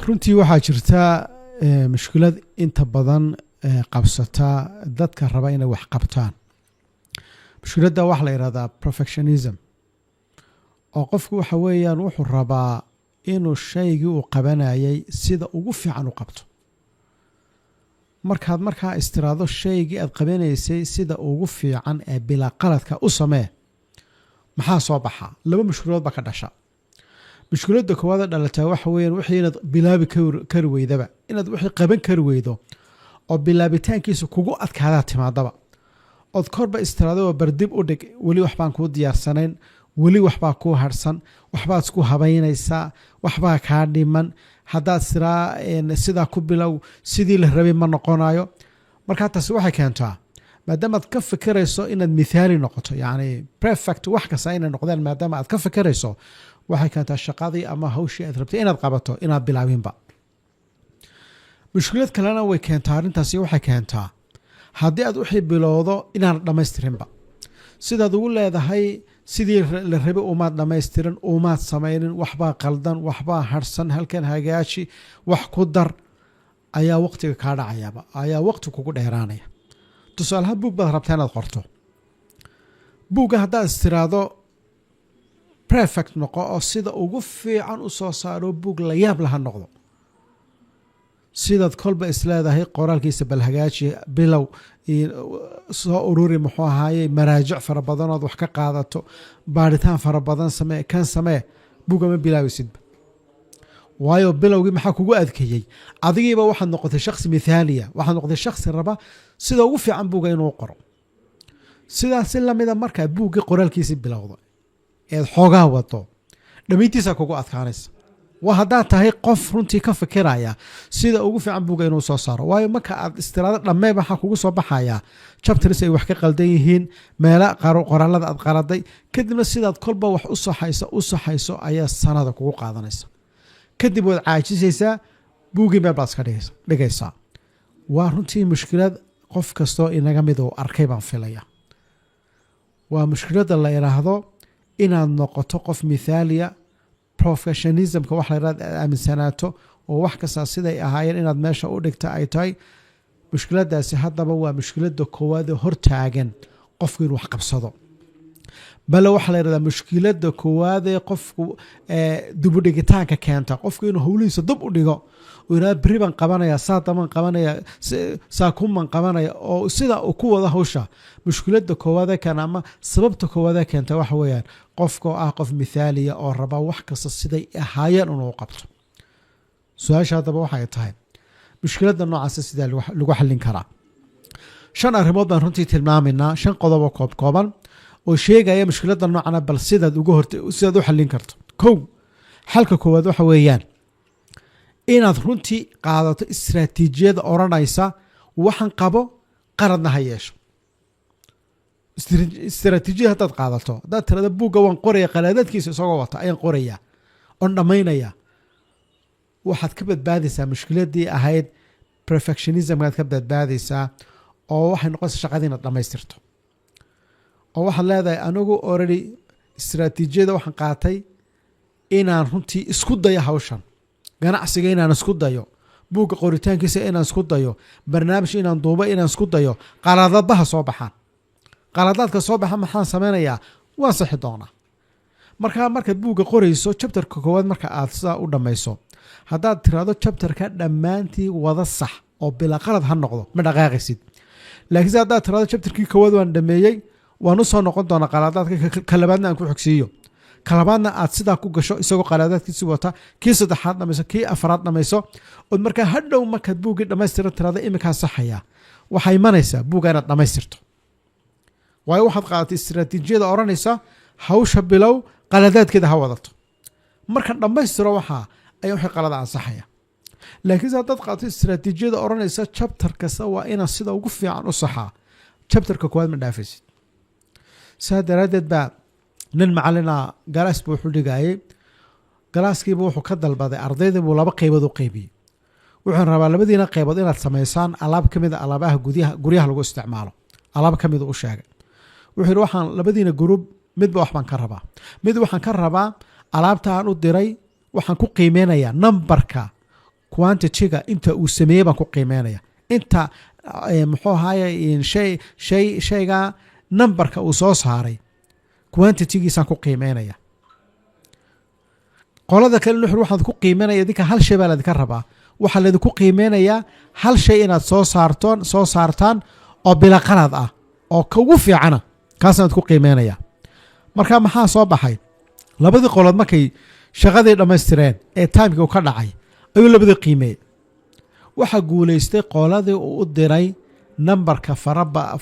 runtii waxaa jirta mushkilad inta badan qabsata dadka raba inay wax qabtaan. mushkiladda waxa la yiraahdaa perfectionism, oo qofku waxa weeyaan wuxuu rabaa inuu shaygii uu qabanayay sida ugu fiican u qabto. markaa istiraado shaygii aad qabanaysay sida ugu fiican ee bila qaladka u samee, maxaa soo baxa? laba mushkiladood baa ka dhasha. mushkiladda koowaad dhalataa waxa weeyaan wixii inaad bilaabi kari weydaba, inaad wixii qaban kari weydo oo bilaabitaankiisa kugu adkaadaa timaadaba, ood korba istiraado oo bardib u dhig, weli waxbaan kuu diyaarsanayn, weli waxbaa kuu harsan, waxbaad isku habaynaysaa, waxbaa kaa dhiman, haddaad sidaa ku bilow sidii la rabay ma noqonayo. markaa taasi waxay keentaa maadaamaad ka fikirayso inaad mithaali noqoto, yacni perfect wax kasta inay noqdaan, maadaama aad ka fikirayso waxay keentaa shaqadii ama hawshii aad rabtay inaad qabato inaad bilaabinba. mushkilad kalena way keentaa, arrintaasi waxay keentaa haddii aad wixii bilowdo inaan dhammaystirinba, sidaad ugu leedahay sidii la rabay umaad dhammaystirin, umaad samaynin, waxbaa qaldan, waxbaa harsan, halkan hagaaji, wax ku dar, ayaa waqtiga kaa dhacayaaba, ayaa waqti kugu dheeraanaya. tusaalaha buug baad rabtaa inaad qorto, buugga haddaad istiraado perfect noqo oo sida ugu fiican u soo saaro buug la yaab laha noqdo, sidaad kolba isleedahay qoraalkiisa bal hagaaji, bilow soo ururi, muxuu ahaaye maraajic fara badanood wax ka qaadato, baaritaan fara badan samee, kan samee, buugga ma bilaabaysidba. waayo bilowgii maxaa kugu adkeeyey? adigiiba waxaad noqotay shakhsi mithaaliya, waxaad noqotay shakhsi raba sida ugu fiican buugga inuu qoro. sidaasi lamida markaa buuggii qoraalkiisii bilowda eed xoogaa wado, dhammayntiisaa kugu adkaanaysa. waa haddaad tahay qof runtii ka fikiraya sida ugu fiican buugga inuu soo saaro. waayo marka aad istiraado dhammee waxaa kugu soo baxaya chapters ay wax ka qaldan yihiin, meela qoraalada aad qaladay, kadibna sidaad kolba wax u saxayso ayaa sanada kugu qaadanaysa. kadib waad caajisaysaa, buuggii meel baad iska dhigaysaa. waa runtii mushkilad qof kastoo inaga mid uu arkay baan filaya. waa mushkiladda la yiraahdo inaad noqoto qof mithaaliya, professionalismka wax la yiraahdo aad aaminsanaato oo wax kasta siday ahaayeen inaad meesha u dhigta ay tahay. mushkiladaasi haddaba waa mushkiladda koowaad ee hortaagan qofku inuu wax qabsado. bal waxa la yiraahdaa mushkiladda koowaad ee qofku dib u dhigitaanka keenta, qofku inuu hawlihiisa dib u dhigo oo inaa beri baan qabanaya, saadaman qabanaya, saakuman qabanaya, oo sida uu ku wada hawsha. mushkiladda koowaad kan ama sababta koowaad keenta waxa weeyaan qofka qof mithaaliya oo raba wax kasta siday ahaayeen inuu qabto. su-aasha haddaba waxay tahay mushkiladda noocaas sida lagu xallin karaa. 5 arrimood baan runtii tilmaaminaa, 5 qodob oo kooban oo sheegaya mushkiladda noocana bal sidaad u xallin karto. 1, xalka koowaad waxa weeyaan inaad runtii qaadato istiraatiijiyad oranaysa waxaan qabo qaradna ha yeesho. istiraatiijiyad haddaad qaadato, haddaad tirada buugga waan qoraya, qalaadadkiisa isagoo wata ayaan qoraya oon dhammaynaya, waxaad ka badbaadaysaa mushkiladdii ahayd perfectionismkaad ka badbaadaysaa, oo waxay noqonaysaa shaqadii inaad dhammaystirto. oo waxaad leedahay anigu already istiraatiijiyada waxaan qaatay inaan runtii isku dayo hawshan, ganacsiga inaan isku dayo, buugga qoritaankiisa inaan isku dayo, barnaamij inaan duubo inaan isku dayo. qaladaadbaha soo baxaan, qaladaadka soo baxa maxaan sameynayaa? waan saxi doonaa. markaad buugga qorayso chapterka koowaad marka aad sidaa u dhammayso, haddaad tiraado chapterka dhammaantii wada sax oo bila qalad ha noqdo, ma dhaqaaqaysid. laakiin haddaad tiraado chapterkii koowaad waan dhameeyey, waan u soo noqon doonaa qaladaadka, kalabaadna aan ku xogsiiyo, kalabaadna aad sidaa ku gasho isagoo qaladaadkiisi wata, kii saddexaad dhamayso, kii afraad dhamayso, ood markaa hadhow markaad buuggii dhammaystiran tiraado iminkaan saxaya, waxay imanaysaa buugga inaad dhammaystirto. waayo waxaad qaadatay istiraatiijiyada oranaysa hawsha bilow, qaladaadkeeda ha wadato, markaan dhammaystiro waxaa ayaa wixii qalada ansaxaya. laakiin haddaad qaadato istiraatiijiyada oranaysa chapter kasta waa inaan sida ugu fiican u saxaa, chapterka koowaad ma dhaafaysid. saa daraadeed baa nin macallina galaas buu wuxuu dhigayay, galaaskiiba wuxuu ka dalbaday ardaydii buu 2 qaybood u qaybiyey. wuxuu rabaa labadiina qaybood inaad samaysaan alaab ka mid ah alaabaha guryaha lagu isticmaalo, alaab ka mid u sheegay. wuxuu yiri waxaan labadiina group midba wax baan ka rabaa, mid waxaan ka rabaa alaabta aan u diray waxaan ku qiimeynayaa numberka quantity-ga inta uu sameeyay baan ku qiimeynaya inta muxuu ahaayay shayga numberka uu soo saaray quantity-giisaan ku qiimeynaya qolada kale nuxur waxaad ku qiimeynaya idinka hal shay baa laydinka rabaa waxaa laydinku qiimeynayaa hal shay inaad soo saartaan oo bila qalad ah oo ka ugu fiicana kaasaan ku qiimeynaya marka maxaa soo baxay labadii qolood markay shaqadii dhammaystireen ee timeka ka dhacay ayuu labadii qiimeeyey waxaa guulaystay qoladii uu u diray nambarka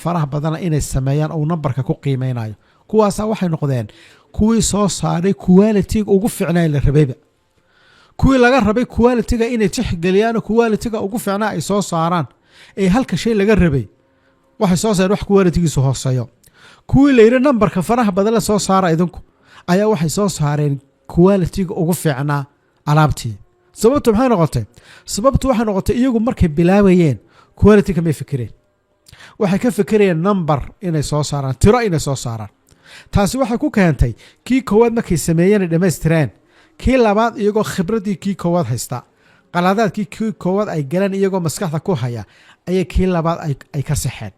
faraha badana inay sameeyaan oo nambarka ku qiimeynayo kuwaasa waxay noqdeen kuwii soo saaray quality-ga ugu fiicnaa la rabayba kuwii laga rabay quality-ga inay tixgeliyaan quality-ga ugu fiicnaa ay soo saaraan ee halka shay laga rabay waxay soo saareen wax quality-giisu hooseeyo kuwii la yiri nambarka faraha badan la soo saara idinku ayaa waxay soo saareen quality-ga ugu fiicnaa alaabtii sababtu waxay noqotay iyagu markay bilaabayeen quality-ga ma fikireen waxay ka fikireen number inay soo saaraan tiro inay soo saaraan taasi waxay ku keentay kii koowaad markay sameeyeen dhammaystireen kii labaad iyagoo khibradii kii koowaad haysta qaladaadkii kii koowaad ay galeen iyagoo maskaxda ku haya ayay kii labaad ay ka saxeen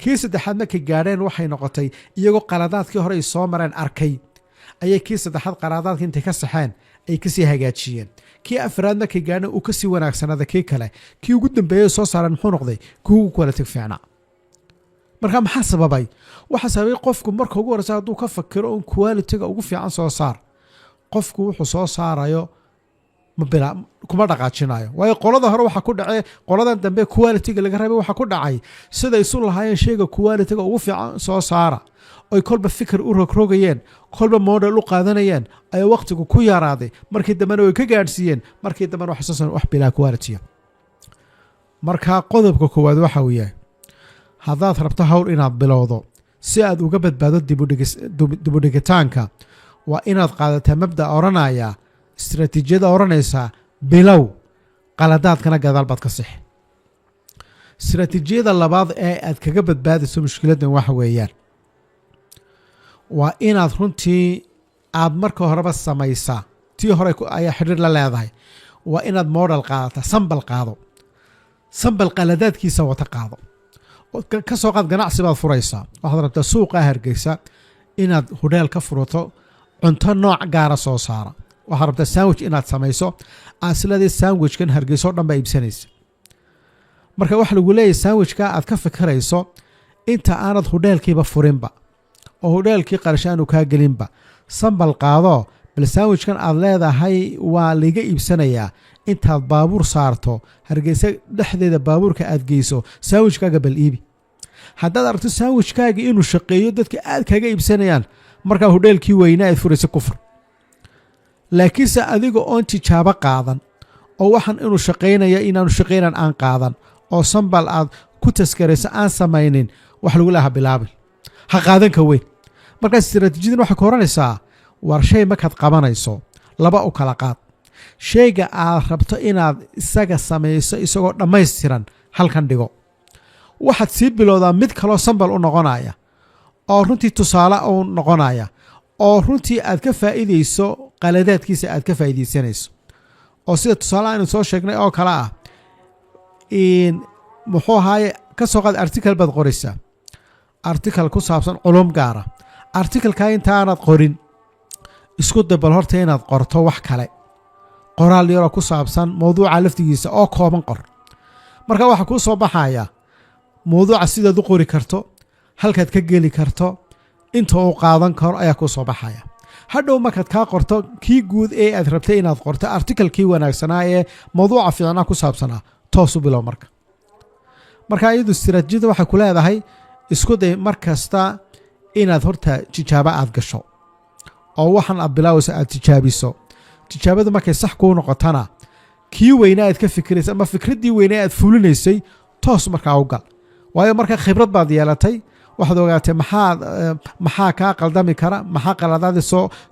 kii saddexaad markay gaadheen waxay noqotay iyagoo qaladaadkii hore ay soo mareen arkay ayay kii saddexaad qaladaadkii intay ka saxeen ay kasii hagaajiyeen kii afraad markay gaadheen uu kasii wanaagsanaada kii kale kii ugu dambeeyey soo saareen muxuu noqday kii ugu quality fiicnaa marka maxaa sababay waxa sababay qofku marka ugu horeysa hadduu ka fakiro in quality-ga ugu fiican soo saar qofku wuxuu soo saarayo kuma dhaqaajinayo waayo qolada hore waxa ku dhacay qoladan dambe quality-ga laga rabay waxa ku dhacay sida isu lahaayeen shayga quality-ga ugu fiican soo saara oo kolba fikir u rogrogayeen kolba model u qaadanayeen ay waqtigu ku yaraaday markii dambe way ka gaarsiiyeen markii dambe wax soo wax bila quality marka qodobka koowaad waxa uu yahay haddaad rabto hawl inaad bilowdo si aad uga badbaado dib u dhigitaanka waa inaad qaadataa mabda oranaya istiraatiijiyada oranaysa bilow qaladaadkana gadaal baad ka sixi istiraatiijiyada labaad ee aad kaga badbaadayso mushkiladan waxa weeyaan waa inaad runtii aad marka horeba samaysaa tii hore ayaa xiriir la leedahay waa inaad model qaadata sambal qaladaadkiisa wata qaado ka soo qaad ganacsi baad furaysaa waxaad rabtaa suuqa Hargeysa inaad hodheel ka furato cunto nooc gaara soo saara waxaad rabtaa sandwich inaad samayso asladii sandwichkan Hargeysa oo dhan baa iibsanaysa marka waxa lagu leeyahay sandwichka aad ka fikirayso inta aanad hodheelkiiba furinba oo hodheelkii qarshaanu ka gelinba sambal qaado bal sandwichkan aad leedahay waa liga iibsanayaa intaad baabuur saarto Hargeysa dhexdeeda baabuurka aad geyso sandwichkaaga bal iibi haddaad aragto sandwichkaaga inuu shaqeeyo dadka aad kaga iibsanayaan markaa hodheelkii weynaa aad furaysa kufr laakiinse adiga oon tijaabo qaadan oo waxaan inuu shaqeynaya inaanu shaqeynan aan qaadan oo sambal aad ku taskarayso aan samaynin wax lagu lahaa bilaabil ha qaadan ka weyn markaa istiraatiijiyadan waxay ka horanaysaa war shay markaad qabanayso laba u kala qaad shayga aad rabto inaad isaga samayso isagoo dhammaystiran halkan dhigo waxaad sii bilowdaa mid kaloo sambal u noqonaya oo runtii tusaale u noqonaya oo runtii aad ka faa'iideyso qaladaadkiisa aad ka faa'iideysanayso oo sida tusaale aynu soo sheegnay oo kale ah muxuu ahaye ka soo qaad article baad qoraysaa article ku saabsan culum gaara article-ka intaanad qorin isku dabal horta inaad qorto wax kale qoraal yar oo ku saabsan mawduuca laftigiisa oo kooban qor marka waxa ku soo baxaya mawduuca sidaad u qori karto halkaad ka geli karto inta uu qaadan karo ayaa ku soo baxaya hadhow markaad ka qorto kii guud ee aad rabtay inaad qorto article-kii wanaagsanaa ee mawduuca fiicnaa ku saabsanaa toos u bilow marka iyadu istiraatiijiyada waxay ku leedahay isku day markasta inaad horta tijaabo aad gasho oo waxan aad bilaawayso aad tijaabiso tijaabadu markay sax ku noqotana kii weynaa aad ka fikiraysa ama fikradii weynaa aad fulinaysay toos markaa u gal waayo marka khibrad baad yeelatay waxaad ogaatay maxaa kaa qaldami kara maxaa qaladaadi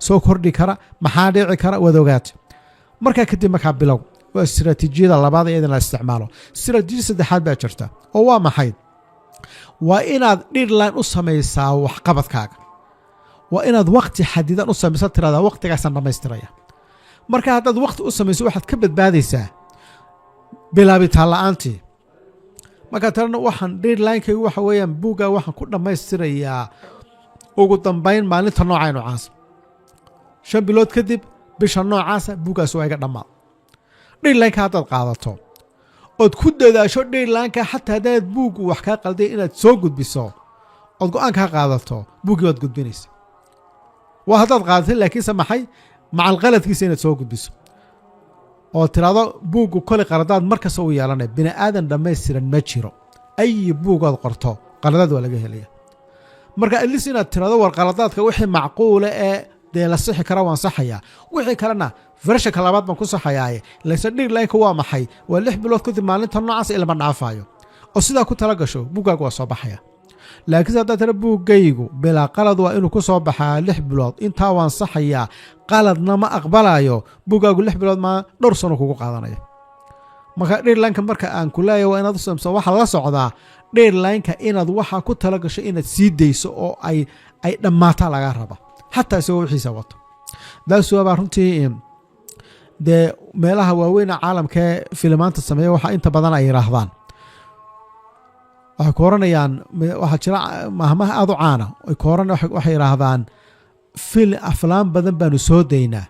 soo kordhi kara maxaa dhici kara waad ogaatay markaa kadib markaa bilow waa istiraatiijiyada labaad ee la isticmaalo istiraatiijiyada saddexaad baa jirta oo waa maxay waa inaad deadline u samaysaa waxqabadkaaga waa inaad waqti xadidan u samaysaa tirada waqtigaasaan dhammaystiraya marka haddaad waqti u samayso waxaad ka badbaadaysaa bilaabitaan la'aantii marka tarana waxaan deadline-kaygu waxa weeyaan buugga waxaan ku dhammaystirayaa ugu dambayn maalinta noocaas 5 bilood kadib bisha noocaasa buuggaas waa iga dhammaad deadline-ka haddaad qaadato ood ku dadaasho deadline-ka xataa haddaad buuggu wax kaa qalday inaad soo gudbiso ood go-aan kaa qaadato buuggii waad gudbinaysa waa haddaad qaadatay laakiinse maxay macal qaladkiisa inaad soo gudbiso oo tiraado buuggu kole qaladaad markasta u yeelanay bini aadan dhammaystiran ma jiro ay buugood qorto qaladaad waa laga helaya marka at least inaad tiraado war qaladaadka wixii macquule ee dee la sixi kara waan saxayaa wixii kalena versionka labaad baan ku saxayaaye laysa deadline-ka waa maxay waa 6 bilood kadib maalinta noocaas ilma dhaafaayo oo sidaa ku tala gasho buuggaagu waa soo baxaya laakiin haddaad tira buuggaygu bilaa qalad waa inuu ku soo baxaa 6 bilood intaa waan saxayaa qaladna ma aqbalayo buuggaagu 6 bilood ma dhowr sano kugu qaadanaya marka deadline-ka marka aan ku leeyahay waa inaad u sameyso waxa la socdaa deadline-ka inaad waxa ku tala gasho inaad sii dayso oo ay dhammaataa laga raba xataa isagoo wixiisa wato daas waa runtii dee meelaha waaweyn caalamka filmaanta sameeya waxa inta badan ay yiraahdaan waxay kooranayaan waxa jira mahmaha aad u caana ay kooran waxay yiraahdaan aflaan badan baanu soo daynaa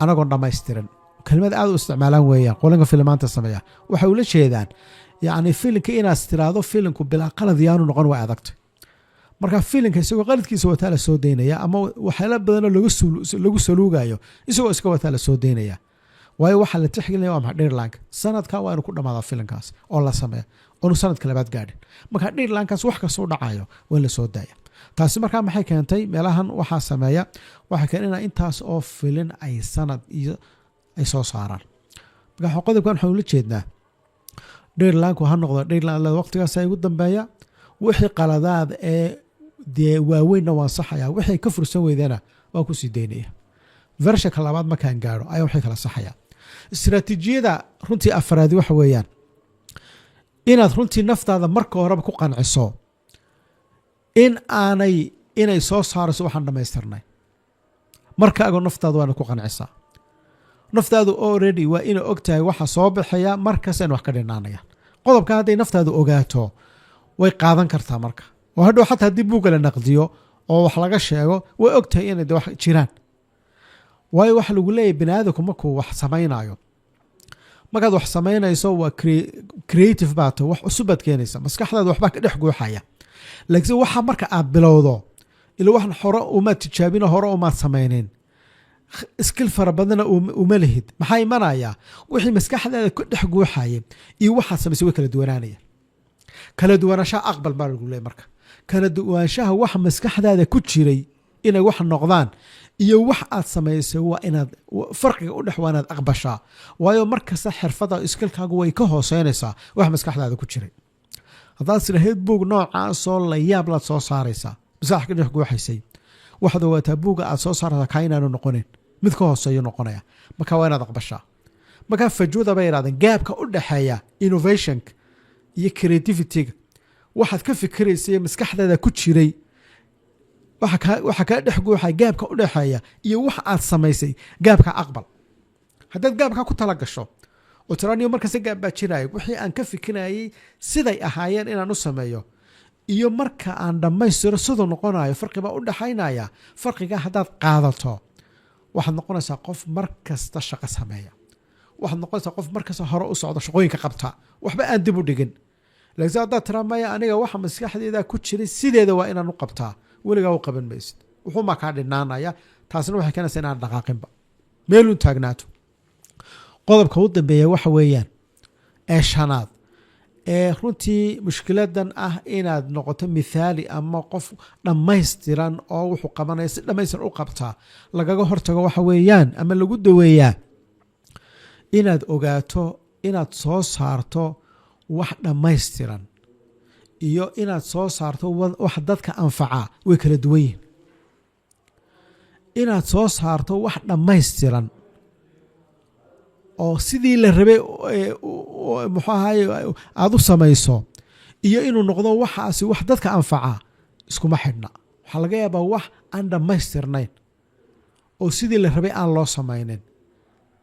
anagoon dhammaystiran kelmad aad u isticmaalaan weeyaan qolanka filmaanta sameeya waxay ula jeedaan yacni filimka inaad tiraahdo filimku bilaa qalad yaanu noqon waa adagtay marka filimka isagoo qaladkiisa wataa la soo daynaya ama waxyaalo badanoo lagu saluugayo isagoo iska wataa la soo daynaya waayo waxaa la tixgelinaya waa maxay deadline-ka sanadka waa inuu ku dhammaadaa filimkaas oo la sameeya oonu sanadka labaad gaadhin marka deadline-kaas wax kastoo dhacayo waa la soo daaya taasi markaa maxay keentay meelahan waxaa sameeya waxay keen inaa intaas oo filin ay sanad iyo ay soo saaraan marka qodobkan waxaan ula jeednaa deadline-ku ha noqdo deadline waqtigaas ay ugu dambeeya wixii qaladaad ee dee waaweynna waan saxayaa wixii ka fursan weydana waan ku sii daynaya versionka labaad markaan gaadho ayaa wixii kala saxaya istiraatiijiyada runtii afraadi waxa weeyaan inaad runtii naftaada marka horeba ku qanciso inay soo saarayso waxaan dhammaystirnay markaago naftaada waana ku qancisaa naftaadu already waa inay ogtahay waxa soo baxaya markaas in wax ka dhinaanayaan qodobka hadday naftaadu ogaato way qaadan kartaa marka oo hadhow xataa haddii buugga la naqdiyo oo wax laga sheego way ogtahay inay wax jiraan waayo waxa lagu leeyahay bini aadamku markuu wax samaynayo markaad wax samaynayso waa creative baato wax cusub baad keenaysa maskaxdaada waxbaa ka dhex guuxaya laakiin waxa marka aad bilowdo ila waxan hore uma tijaabina hore uma samaynin skill fara badana uma lihid maxay imanaya wixii maskaxdaada ku dhex guuxaya iyo waxa samaysay way kala duwanaanaya kala duwanaanshaha aqbal baa lagu leeyahay marka kala duwanaanshaha wax maskaxdaada ku jiray inay wax noqdaan iyo wax aad samaysay waa inaad farqiga u dhex waanaad aqbashaa waayo markasta xirfada iskilkaagu way ka hooseynaysaa wax maskaxdaada ku jiray haddaad sirahayd buug noocaasoo la yaab laad soo saaraysaa maskax ka dhex guuxaysay waxaad ogaataa buugga aad soo saaraysaa kaa inaanu noqonin mid ka hooseeyo noqonaya marka waa inaad aqbashaa markaa fajwada bay yidhahdeen gaabka u dhexeeya innovationka iyo creativity-ga waxaad ka fikiraysa iyo maskaxdaada ku jiray waxa kaa dhex guuxaya gaabka u dhexeeya iyo wax aad samaysay gaabka aqbal haddaad gaabka ku tala gasho oo tiraaniyo markasta gaab baa jiraayo wixii aan ka fikirayay siday ahaayeen inaan u sameeyo iyo marka aan dhammaystiro siduu noqonayo farqibaa u dhexaynaya farqiga haddaad qaadato waxaad noqonaysaa qof markasta shaqo sameeya waxaad noqonaysaa qof markasta hore u socdo shaqooyinka qabta waxba aan dib u dhigin laakiin haddaad tiraa maya aniga waxa maskaxdeeda ku jiray sideeda waa inaan u qabtaa weligaa u qaban maysid wuxuumaa kaa dhinaanaya taasina waxay keenaysaa inaan dhaqaaqinba meelun taagnaato qodobka u dambeeya waxa weeyaan ee shanaad ee runtii mushkiladan ah inaad noqoto mithaali ama qof dhammaystiran oo wuxuu qabanaya si dhammaystiran u qabtaa lagaga hortago waxa weeyaan ama lagu daweeyaa inaad ogaato inaad soo saarto wax dhammaystiran iyo inaad soo saarto wax dadka anfaca way kala duwan yihiin inaad soo saarto wax dhammaystiran oo sidii la rabay muxuu ahaye aad u samayso iyo inuu noqdo waxaasi wax dadka anfaca iskuma xidhna waxaa laga yaabaa wax aan dhammaystirnayn oo sidii la rabay aan loo samaynin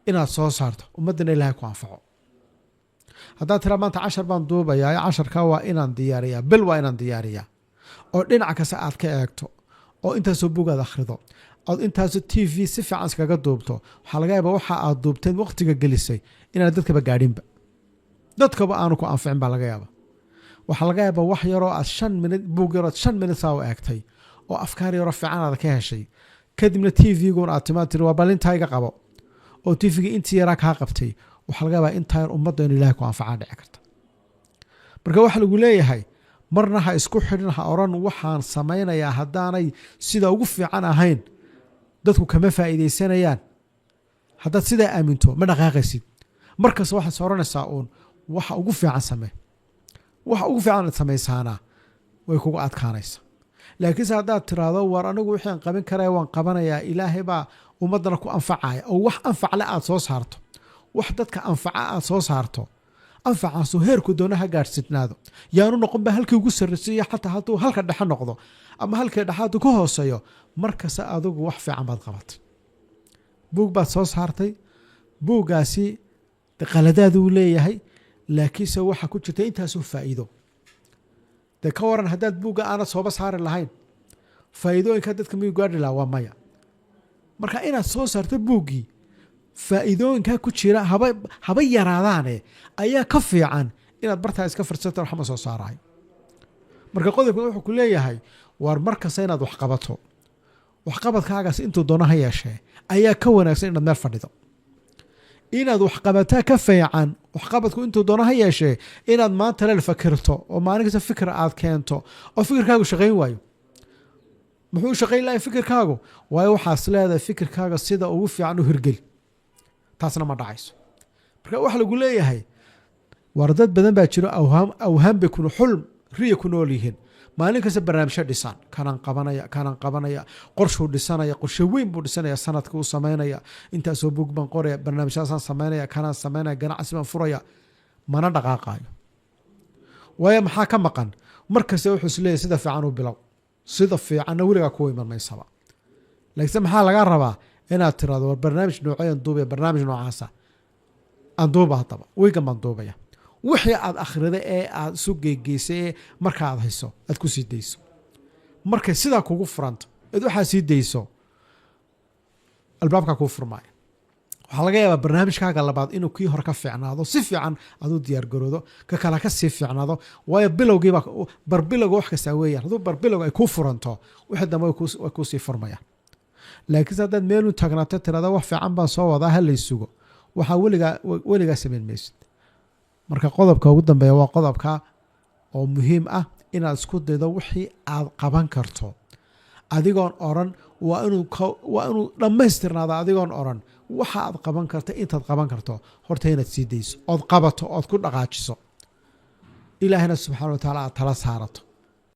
inaad soo saarto ummaddana ilaahay ku anfaco haddaad tiraa maanta 10 baan duubayaa 10ka waa inaan diyaariyaa bil waa inaan diyaariyaa oo dhinac kasta aad ka eegto oo intaasoo buugaad akhrido oo intaasoo TV si fiican iskaga duubto waxaa laga yaabaa waxa aad duubteen waqtiga gelisay inaad dadkaba gaadhinba dadkaba aanu ku anficin baa laga yaabaa waxaa laga yaabaa wax yaroo aad 5 minute buug yaroo 5 minute saa u eegtay oo afkaar yaroo fiican aad ka heshay kadibna TV-gun aad timaatiri waa balintayga qabo oo TV-ga intii yaraa kaa qabtay waxaa laga yaabaa intaa ummadda in Ilaahay ku anfacaa dhici karta marka waxa lagu leeyahay marna ha isku xidhin ha oran waxaan samaynayaa haddaanay sida ugu fiican ahayn dadku kama faa'iideysanayaan haddaad sidaa aaminto ma dhaqaaqaysid markaas waxaad oranaysaa uun waxa ugu fiican samee waxa ugu fiican aad samaysaana way kugu adkaanaysaa laakiin haddaad tiraahdo war anigu wixii aan qaban karay waan qabanayaa Ilaahay baa ummadana ku anfacaya oo wax anfacle aad soo saarto wax dadka anfaca aad soo saarto anfacaasoo heerku doonaha gaadhsinaado yaanu noqon ba halkii ugu sarreeyay xataa hadduu halka dhexe noqdo ama halkii dhexaad ku hooseeyo markaas adigu wax fiican baad qabatay buug baad soo saartay buugaasi qaladaad uu leeyahay laakiinse waxa ku jirta intaas oo faa'iido ka waran haddaad buuga aana sooba saari lahayn faa'iidooyinka dadka miyuu gaadhi lahaa waa maya marka inaad soo saarto buuggii faa'iidooyinka ku jira haba yaraadaane ayaa ka fiican inaad bartaa iska farsato waxma soo saaraay marka qodobku wuxuu ku leeyahay war markasta inaad wax qabato wax qabadkaagaas intuu doonaha yeeshee ayaa ka wanaagsan inaad meel fadhido inaad wax qabataa ka fiican wax qabadku intuu doonaha yeeshee inaad maanta la fakirto oo maalin kasta fikir aad keento oo fikirkaagu shaqayn waayo muxuu shaqayn lahayn fikirkaagu waayo waxaas leedahay fikirkaaga sida ugu fiican u hirgeli taasna ma dhacayso marka waxa lagu leeyahay war dad badan baa jiro awhaam bay kuna xulm riya ku nool yihiin maalin kasta barnaamijyo dhisan kanaan qabanaya qorshuu dhisanaya qorshe weyn buu dhisanaya sanadka uu sameynaya intaasoo buug baan qoraya barnaamijyaasaan sameynaya kanaan sameynaya ganacsi baan furaya mana dhaqaaqaayo waayo maxaa ka maqan markasta wuxuu isleeyahay sida fiican u bilow sida fiicanna weligaa kuwa iman maysaba laakiin maxaa laga rabaa inaad tiraahdo war barnaamij nooceen duubaya barnaamij noocaasa aan duuba haddaba wiigan baan duubaya wixii aad akhriday ee aad isu geegeysay marka aad hayso aad ku sii dayso markay sidaa kugu furanto aad waxaa sii dayso albaabka kuu furmaya waxaa laga yaabaa barnaamijkaaga labaad inuu kii hore ka fiicnaado si fiican aad u diyaar garoodo ka kale ka sii fiicnaado waayo bilowgiiba barbilowga wax kasta weeyaan hadduu barbilowg ay kuu furanto wixii dambe way kuu sii furmayaan laakiin haddaad meel u taagnaato tirada wax fiican baan soo wadaa ha laysugo waxaa weligaa samayn maysid marka qodobka ugu dambeeya waa qodobka oo muhiim ah inaad isku daydo wixii aad qaban karto adigoon oran waa inuu dhammaystirnaado adigoon oran waxa aad qaban karta intaad qaban karto horta inaad sii dayso ood qabato ood ku dhaqaajiso ilaahina subxaana wa tacaala aad tala saarato